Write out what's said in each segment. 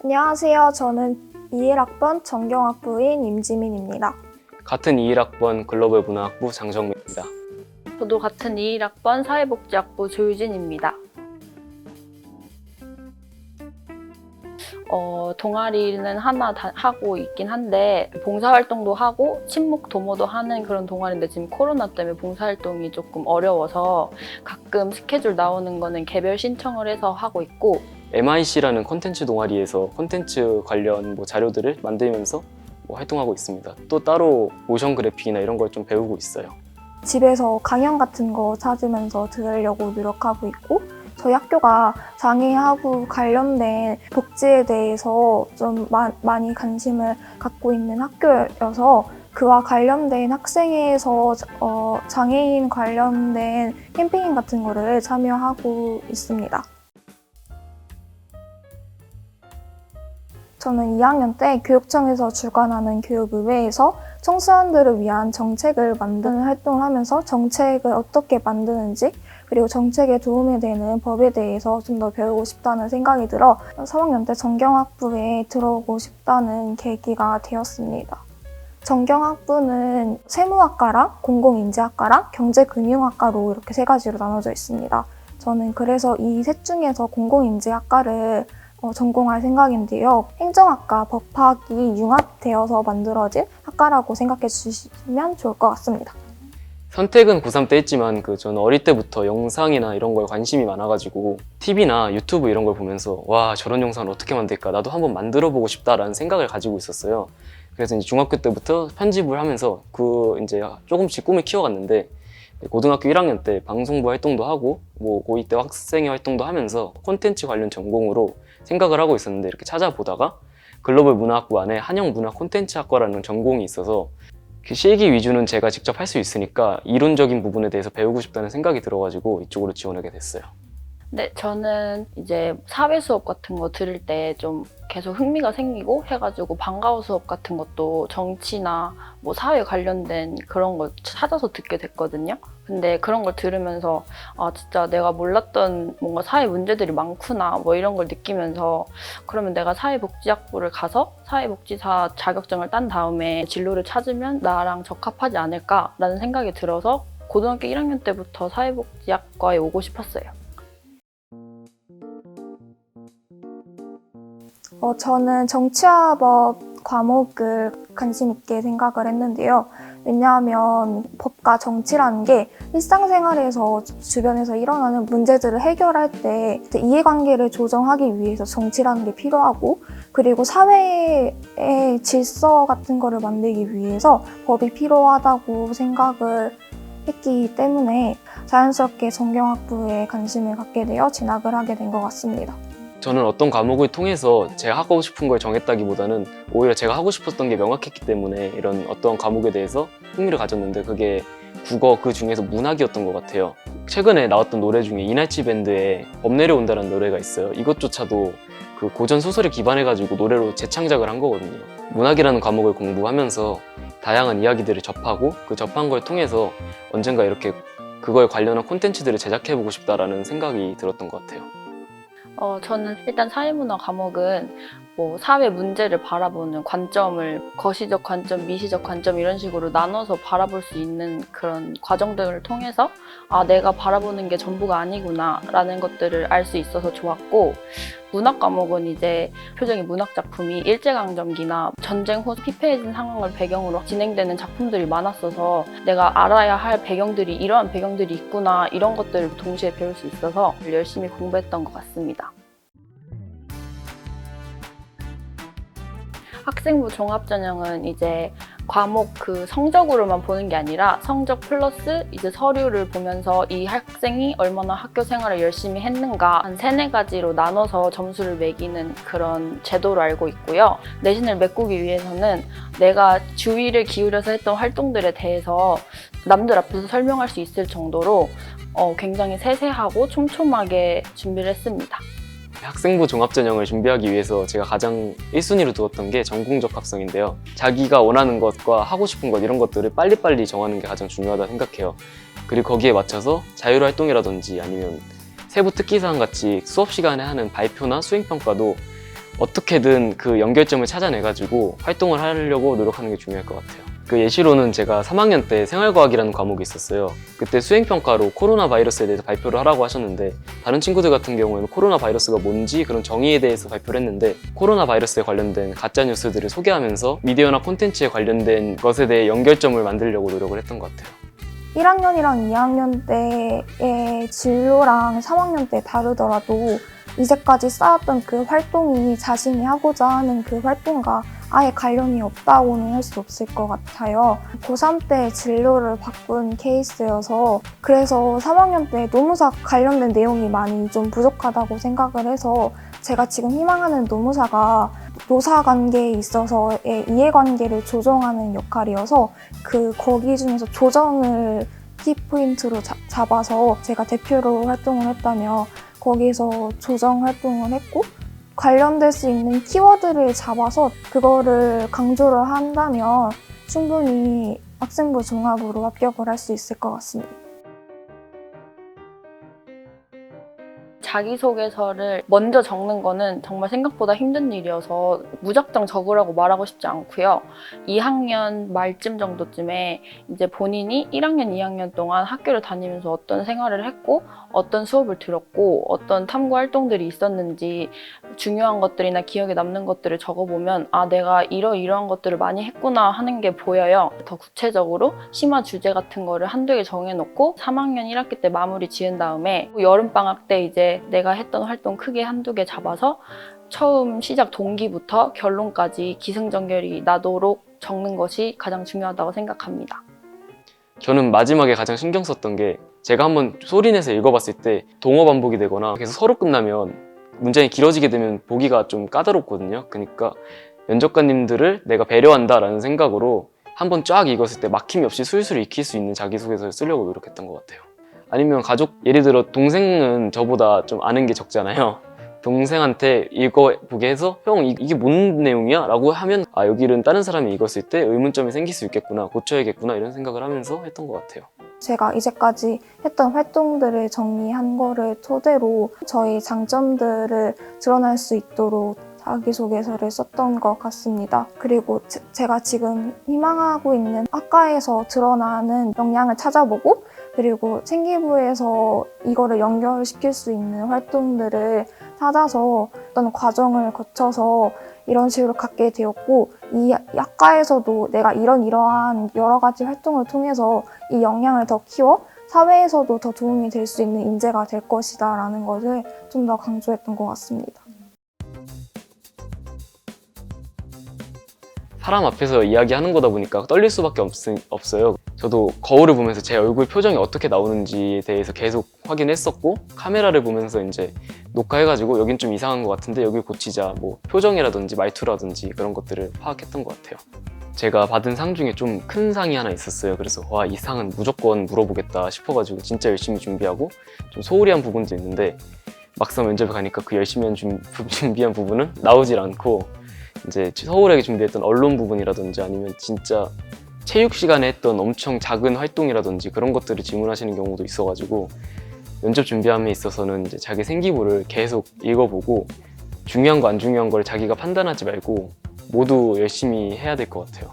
안녕하세요. 저는 21학번 전경학부인 임지민입니다. 같은 21학번 글로벌 문화학부 장정민입니다. 저도 같은 21학번 사회복지학부 조유진입니다. 동아리는 하나 하고 있긴 한데 봉사활동도 하고 친목 도모도 하는 그런 동아리인데 지금 코로나 때문에 봉사활동이 조금 어려워서 가끔 스케줄 나오는 거는 개별 신청을 해서 하고 있고 MIC라는 콘텐츠 동아리에서 콘텐츠 관련 자료들을 만들면서 활동하고 있습니다. 또 따로 모션 그래픽이나 이런 걸 좀 배우고 있어요. 집에서 강연 같은 거 찾으면서 들으려고 노력하고 있고 저희 학교가 장애하고 관련된 복지에 대해서 좀 많이 관심을 갖고 있는 학교여서 그와 관련된 학생회에서 장애인 관련된 캠페인 같은 거를 참여하고 있습니다. 저는 2학년 때 교육청에서 주관하는 교육의회에서 청소년들을 위한 정책을 만드는 활동을 하면서 정책을 어떻게 만드는지 그리고 정책에 도움이 되는 법에 대해서 좀 더 배우고 싶다는 생각이 들어 3학년 때 전경학부에 들어오고 싶다는 계기가 되었습니다. 전경학부는 세무학과랑 공공인지학과랑 경제금융학과로 이렇게 세 가지로 나눠져 있습니다. 저는 그래서 이 셋 중에서 공공인지학과를 전공할 생각인데요. 행정학과, 법학이 융합되어서 만들어진 학과라고 생각해 주시면 좋을 것 같습니다. 선택은 고3 때 했지만 저는 어릴 때부터 영상이나 이런 거에 관심이 많아가지고 TV나 유튜브 이런 걸 보면서 와, 저런 영상을 어떻게 만들까? 나도 한번 만들어 보고 싶다라는 생각을 가지고 있었어요. 그래서 이제 중학교 때부터 편집을 하면서 이제 조금씩 꿈을 키워갔는데 고등학교 1학년 때 방송부 활동도 하고 고2 때 학생회 활동도 하면서 콘텐츠 관련 전공으로 생각을 하고 있었는데 이렇게 찾아보다가 글로벌 문화학부 안에 한영문화 콘텐츠학과라는 전공이 있어서 그 실기 위주는 제가 직접 할 수 있으니까 이론적인 부분에 대해서 배우고 싶다는 생각이 들어가지고 이쪽으로 지원하게 됐어요. 네, 저는 이제 사회 수업 같은 거 들을 때 좀 계속 흥미가 생기고 해가지고 방과후 수업 같은 것도 정치나 사회 관련된 그런 걸 찾아서 듣게 됐거든요. 근데 그런 걸 들으면서 진짜 내가 몰랐던 뭔가 사회 문제들이 많구나 이런 걸 느끼면서 그러면 내가 사회복지학부를 가서 사회복지사 자격증을 딴 다음에 진로를 찾으면 나랑 적합하지 않을까라는 생각이 들어서 고등학교 1학년 때부터 사회복지학과에 오고 싶었어요. 저는 정치화법 과목을 관심 있게 생각을 했는데요. 왜냐하면 법과 정치라는 게 일상생활에서 주변에서 일어나는 문제들을 해결할 때 이해관계를 조정하기 위해서 정치라는 게 필요하고 그리고 사회의 질서 같은 거를 만들기 위해서 법이 필요하다고 생각을 했기 때문에 자연스럽게 전경학부에 관심을 갖게 되어 진학을 하게 된 것 같습니다. 저는 어떤 과목을 통해서 제가 하고 싶은 걸 정했다기보다는 오히려 제가 하고 싶었던 게 명확했기 때문에 이런 어떤 과목에 대해서 흥미를 가졌는데 그게 국어 그 중에서 문학이었던 것 같아요. 최근에 나왔던 노래 중에 이날치 밴드의 법 내려온다는 노래가 있어요. 이것조차도 그 고전 소설에 기반해가지고 노래로 재창작을 한 거거든요. 문학이라는 과목을 공부하면서 다양한 이야기들을 접하고 그 접한 걸 통해서 언젠가 이렇게 그거에 관련한 콘텐츠들을 제작해보고 싶다라는 생각이 들었던 것 같아요. 저는 일단 사회문화 과목은 사회 문제를 바라보는 관점을 거시적 관점, 미시적 관점 이런 식으로 나눠서 바라볼 수 있는 그런 과정들을 통해서 내가 바라보는 게 전부가 아니구나 라는 것들을 알 수 있어서 좋았고 문학 과목은 이제 표적인 문학 작품이 일제강점기나 전쟁 후 피폐해진 상황을 배경으로 진행되는 작품들이 많았어서 내가 알아야 할 배경들이 이러한 배경들이 있구나 이런 것들을 동시에 배울 수 있어서 열심히 공부했던 것 같습니다. 학생부 종합전형은 이제 과목 성적으로만 보는 게 아니라 성적 플러스 이제 서류를 보면서 이 학생이 얼마나 학교 생활을 열심히 했는가 한 3-4가지로 나눠서 점수를 매기는 그런 제도로 알고 있고요. 내신을 메꾸기 위해서는 내가 주의를 기울여서 했던 활동들에 대해서 남들 앞에서 설명할 수 있을 정도로 굉장히 세세하고 촘촘하게 준비를 했습니다. 학생부 종합전형을 준비하기 위해서 제가 가장 1순위로 두었던 게 전공적 합성인데요. 자기가 원하는 것과 하고 싶은 것 이런 것들을 빨리빨리 정하는 게 가장 중요하다고 생각해요. 그리고 거기에 맞춰서 자율활동이라든지 아니면 세부 특기사항 같이 수업 시간에 하는 발표나 수행평가도 어떻게든 그 연결점을 찾아내가지고 활동을 하려고 노력하는 게 중요할 것 같아요. 그 예시로는 제가 3학년 때 생활과학이라는 과목이 있었어요. 그때 수행평가로 코로나 바이러스에 대해서 발표를 하라고 하셨는데 다른 친구들 같은 경우에는 코로나 바이러스가 뭔지 그런 정의에 대해서 발표를 했는데 코로나 바이러스에 관련된 가짜 뉴스들을 소개하면서 미디어나 콘텐츠에 관련된 것에 대해 연결점을 만들려고 노력을 했던 것 같아요. 1학년이랑 2학년 때의 진로랑 3학년 때 다르더라도 이제까지 쌓았던 그 활동이 자신이 하고자 하는 그 활동과 아예 관련이 없다고는 할 수 없을 것 같아요. 고3 때 진로를 바꾼 케이스여서 그래서 3학년 때 노무사 관련된 내용이 많이 좀 부족하다고 생각을 해서 제가 지금 희망하는 노무사가 노사 관계에 있어서의 이해관계를 조정하는 역할이어서 거기 중에서 조정을 키포인트로 잡아서 제가 대표로 활동을 했다며 거기서 조정 활동을 했고 관련될 수 있는 키워드를 잡아서 그거를 강조를 한다면 충분히 학생부 종합으로 합격을 할 수 있을 것 같습니다. 자기소개서를 먼저 적는 거는 정말 생각보다 힘든 일이어서 무작정 적으라고 말하고 싶지 않고요. 2학년 말쯤 정도쯤에 이제 본인이 1학년, 2학년 동안 학교를 다니면서 어떤 생활을 했고 어떤 수업을 들었고 어떤 탐구 활동들이 있었는지 중요한 것들이나 기억에 남는 것들을 적어보면 아 내가 이러이러한 것들을 많이 했구나 하는 게 보여요. 더 구체적으로 심화 주제 같은 거를 한두 개 정해놓고 3학년 1학기 때 마무리 지은 다음에 여름방학 때 이제 내가 했던 활동 크게 한두 개 잡아서 처음 시작 동기부터 결론까지 기승전결이 나도록 적는 것이 가장 중요하다고 생각합니다. 저는 마지막에 가장 신경 썼던 게 제가 한번 소리내서 읽어봤을 때 동어 반복이 되거나 계속 서로 끝나면 문장이 길어지게 되면 보기가 좀 까다롭거든요. 그러니까 면접관님들을 내가 배려한다라는 생각으로 한번 쫙 읽었을 때 막힘이 없이 술술 익힐 수 있는 자기소개서를 쓰려고 노력했던 것 같아요. 아니면 가족, 예를 들어 동생은 저보다 좀 아는 게 적잖아요. 동생한테 읽어보게 해서 형 이게 뭔 내용이야? 라고 하면 아 여기는 다른 사람이 읽었을 때 의문점이 생길 수 있겠구나, 고쳐야겠구나 이런 생각을 하면서 했던 것 같아요. 제가 이제까지 했던 활동들을 정리한 거를 토대로 저희 장점들을 드러낼 수 있도록 자기소개서를 썼던 것 같습니다. 그리고 제가 지금 희망하고 있는 학과에서 드러나는 역량을 찾아보고 그리고 생기부에서 이거를 연결시킬 수 있는 활동들을 찾아서 어떤 과정을 거쳐서 이런 식으로 갖게 되었고 이 학과에서도 내가 이러한 여러 가지 활동을 통해서 이 역량을 더 키워 사회에서도 더 도움이 될 수 있는 인재가 될 것이다 라는 것을 좀 더 강조했던 것 같습니다. 사람 앞에서 이야기하는 거다 보니까 떨릴 수밖에 없어요. 저도 거울을 보면서 제 얼굴 표정이 어떻게 나오는지에 대해서 계속 확인했었고 카메라를 보면서 이제 녹화해가지고 여긴 좀 이상한 것 같은데 여길 고치자 뭐 표정이라든지 말투라든지 그런 것들을 파악했던 것 같아요. 제가 받은 상 중에 좀 큰 상이 하나 있었어요. 그래서 와, 이 상은 무조건 물어보겠다 싶어가지고 진짜 열심히 준비하고 좀 소홀히 한 부분도 있는데 막상 면접에 가니까 그 열심히 준비한 부분은 나오질 않고 이제 서울에 준비했던 언론 부분이라든지 아니면 진짜 체육 시간에 했던 엄청 작은 활동이라든지 그런 것들을 질문하시는 경우도 있어가지고 면접 준비함에 있어서는 이제 자기 생기부를 계속 읽어보고 중요한 거 안 중요한 걸 자기가 판단하지 말고 모두 열심히 해야 될 것 같아요.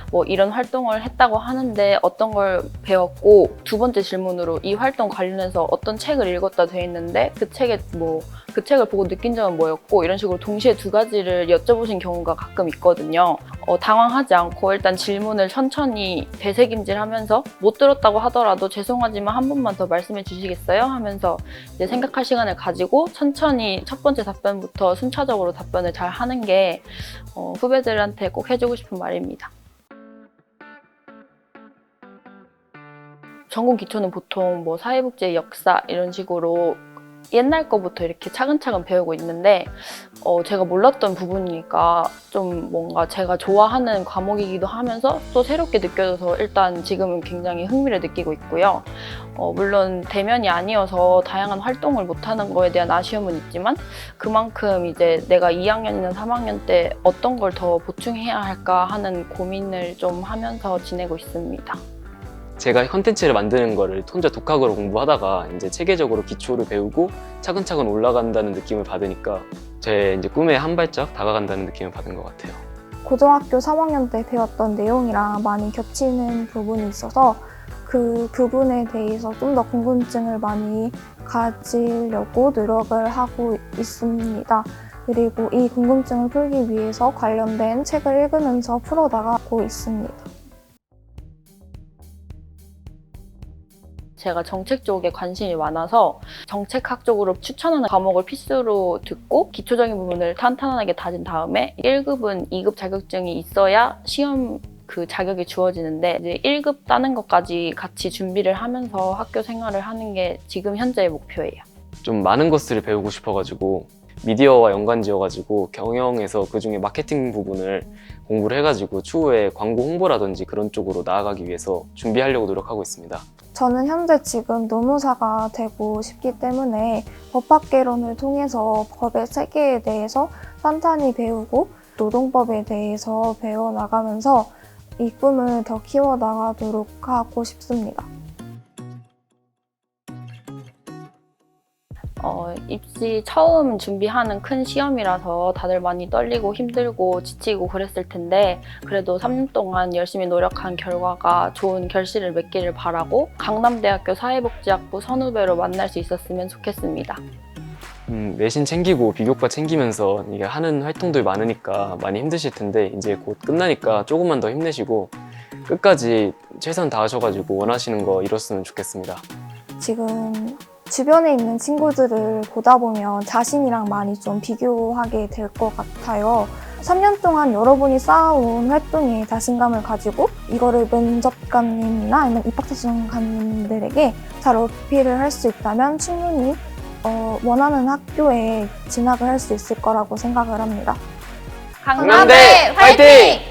뭐 이런 활동을 했다고 하는데 어떤 걸 배웠고 두 번째 질문으로 이 활동 관련해서 어떤 책을 읽었다 돼 있는데 그 책을 보고 느낀 점은 뭐였고 이런 식으로 동시에 두 가지를 여쭤보신 경우가 가끔 있거든요. 당황하지 않고 일단 질문을 천천히 되새김질하면서 못 들었다고 하더라도 죄송하지만 한 번만 더 말씀해 주시겠어요? 하면서 이제 생각할 시간을 가지고 천천히 첫 번째 답변부터 순차적으로 답변을 잘 하는 게 후배들한테 꼭 해주고 싶은 말입니다. 전공 기초는 보통 뭐 사회복지 역사 이런 식으로 옛날 거부터 이렇게 차근차근 배우고 있는데 제가 몰랐던 부분이니까 좀 뭔가 제가 좋아하는 과목이기도 하면서 또 새롭게 느껴져서 일단 지금은 굉장히 흥미를 느끼고 있고요. 물론 대면이 아니어서 다양한 활동을 못하는 거에 대한 아쉬움은 있지만 그만큼 이제 내가 2학년이나 3학년 때 어떤 걸 더 보충해야 할까 하는 고민을 좀 하면서 지내고 있습니다. 제가 컨텐츠를 만드는 거를 혼자 독학으로 공부하다가 이제 체계적으로 기초를 배우고 차근차근 올라간다는 느낌을 받으니까 제 이제 꿈에 한 발짝 다가간다는 느낌을 받은 것 같아요. 고등학교 3학년 때 배웠던 내용이랑 많이 겹치는 부분이 있어서 그 부분에 대해서 좀 더 궁금증을 많이 가지려고 노력을 하고 있습니다. 그리고 이 궁금증을 풀기 위해서 관련된 책을 읽으면서 풀어나가고 있습니다. 제가 정책 쪽에 관심이 많아서 정책학 쪽으로 추천하는 과목을 필수로 듣고 기초적인 부분을 탄탄하게 다진 다음에 1급은 2급 자격증이 있어야 시험 그 자격이 주어지는데 이제 1급 따는 것까지 같이 준비를 하면서 학교 생활을 하는 게 지금 현재의 목표예요. 좀 많은 것들을 배우고 싶어가지고 미디어와 연관지어가지고 경영에서 그중에 마케팅 부분을 공부를 해가지고 추후에 광고 홍보라든지 그런 쪽으로 나아가기 위해서 준비하려고 노력하고 있습니다. 저는 현재 지금 노무사가 되고 싶기 때문에 법학개론을 통해서 법의 세계에 대해서 탄탄히 배우고 노동법에 대해서 배워나가면서 이 꿈을 더 키워나가도록 하고 싶습니다. 입시 처음 준비하는 큰 시험이라서 다들 많이 떨리고 힘들고 지치고 그랬을 텐데 그래도 3년 동안 열심히 노력한 결과가 좋은 결실을 맺기를 바라고 강남대학교 사회복지학부 선후배로 만날 수 있었으면 좋겠습니다. 내신 챙기고 비교과 챙기면서 이게 하는 활동들 많으니까 많이 힘드실 텐데 이제 곧 끝나니까 조금만 더 힘내시고 끝까지 최선 다하셔가지고 원하시는 거 이뤘으면 좋겠습니다. 지금 주변에 있는 친구들을 보다 보면 자신이랑 많이 좀 비교하게 될 것 같아요. 3년 동안 여러분이 쌓아온 활동에 자신감을 가지고 이거를 면접관님이나 아니면 입학사정관님들에게 잘 어필을 할 수 있다면 충분히 원하는 학교에 진학을 할 수 있을 거라고 생각을 합니다. 강남대 화이팅!